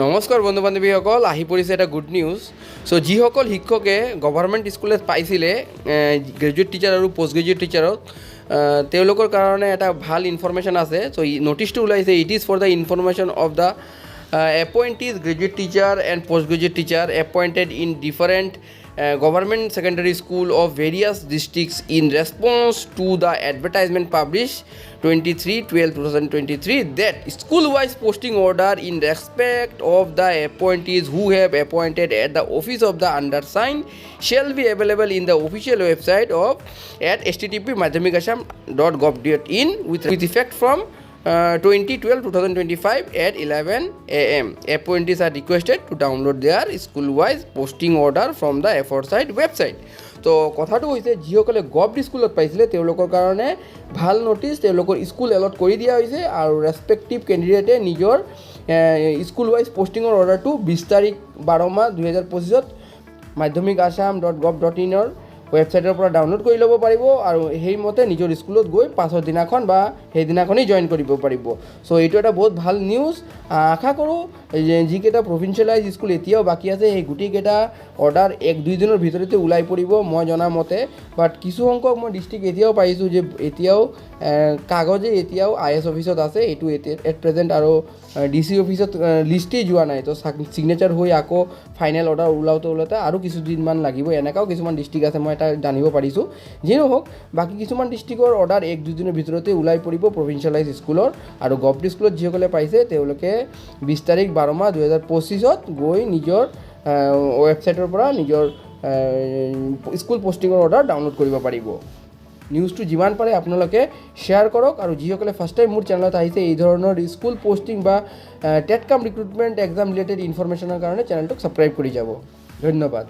নমস্কাৰ বন্ধু বান্ধৱীসকল, আহি পৰিছে এটা গুড নিউজ। চ' যিসকল শিক্ষকে গভৰ্ণমেণ্ট স্কুলত পাইছিলে গ্ৰেজুৱেট টিচাৰ আৰু পষ্ট গ্ৰেজুৱেট টিচাৰক, তেওঁলোকৰ কাৰণে এটা ভাল ইনফৰমেশ্যন আছে। চ' নটিচটো ওলাইছে, it is for the information of the appointees graduate teacher and postgraduate teacher appointed in different government secondary school of various districts in response to the advertisement published 23/12/2023 that school-wise posting order in respect of the appointees who have appointed at the office of the undersigned shall be available in the official website of at http://madhyamikasam.gov.in with effect from 20/12/2025 at 11 AM. Appointees are requested to download their school-wise posting order from the aforesaid website. তো কথাটো হৈছে, যিসকলে government স্কুলত পাইছিলে তেওঁলোকৰ কাৰণে ভাল notice, তেওঁলোকৰ স্কুল এলট কৰি দিয়া হৈছে আৰু ৰেচপেক্টিভ কেণ্ডিডেটে নিজৰ স্কুল-ৱাইজ পষ্টিঙৰ অৰ্ডাৰটো 20/12/2025 madhyamikasam.gov.in ৱেবছাইটৰ পৰা ডাউনলোড কৰি ল'ব পাৰিব আৰু সেইমতে নিজৰ স্কুলত গৈ পাছৰ দিনাখন বা সেইদিনাখনেই জইন কৰিব পাৰিব। চ' এইটো এটা বহুত ভাল নিউজ। আশা কৰোঁ যে যিকেইটা প্ৰভিঞ্চিয়েলাইজ স্কুল এতিয়াও বাকী আছে সেই গোটেইকেইটা অৰ্ডাৰ 1-2 দিনৰ ভিতৰতে ওলাই পৰিব মই জনামতে। বাট কিছু সংখ্যক মই ডিষ্ট্ৰিক্ট এতিয়াও পাইছোঁ যে এতিয়াও কাগজে এতিয়াও IS অফিচত আছে, এইটো এট প্ৰেজেণ্ট আৰু DC অফিচত লিষ্টেই যোৱা নাই। তো ছিগনেচাৰ হৈ আকৌ ফাইনেল অৰ্ডাৰ ওলাওঁতে আৰু কিছুদিনমান লাগিব। এনেকুৱাও কিছুমান ডিষ্ট্ৰিক্ট আছে, মই এটা জানিব পাৰিছোঁ। যি নহওক, বাকী কিছুমান ডিষ্ট্ৰিক্টৰ অৰ্ডাৰ 1-2 দিনৰ ভিতৰতে ওলাই পৰিব প্ৰভিঞ্চিয়েলাইজ স্কুলৰ। আৰু গভৰ্ণমেণ্ট স্কুলত যিসকলে পাইছে তেওঁলোকে 20/12/2025 গৈ নিজৰ ৱেবছাইটৰ পৰা নিজৰ স্কুল পষ্টিঙৰ অৰ্ডাৰ ডাউনলোড কৰিব পাৰিব। নিউজটো যিমান পাৰে আপোনালোকে শ্বেয়াৰ কৰক আৰু যিসকলে ফাৰ্ষ্ট টাইম মোৰ চেনেলত আহিছে এই ধৰণৰ স্কুল পষ্টিং বা টেট কাম ৰিক্ৰুটমেণ্ট এক্সাম ৰিলেটেড ইনফৰমেশ্যনৰ কাৰণে চেনেলটোক ছাবস্ক্ৰাইব কৰি যাব। ধন্যবাদ।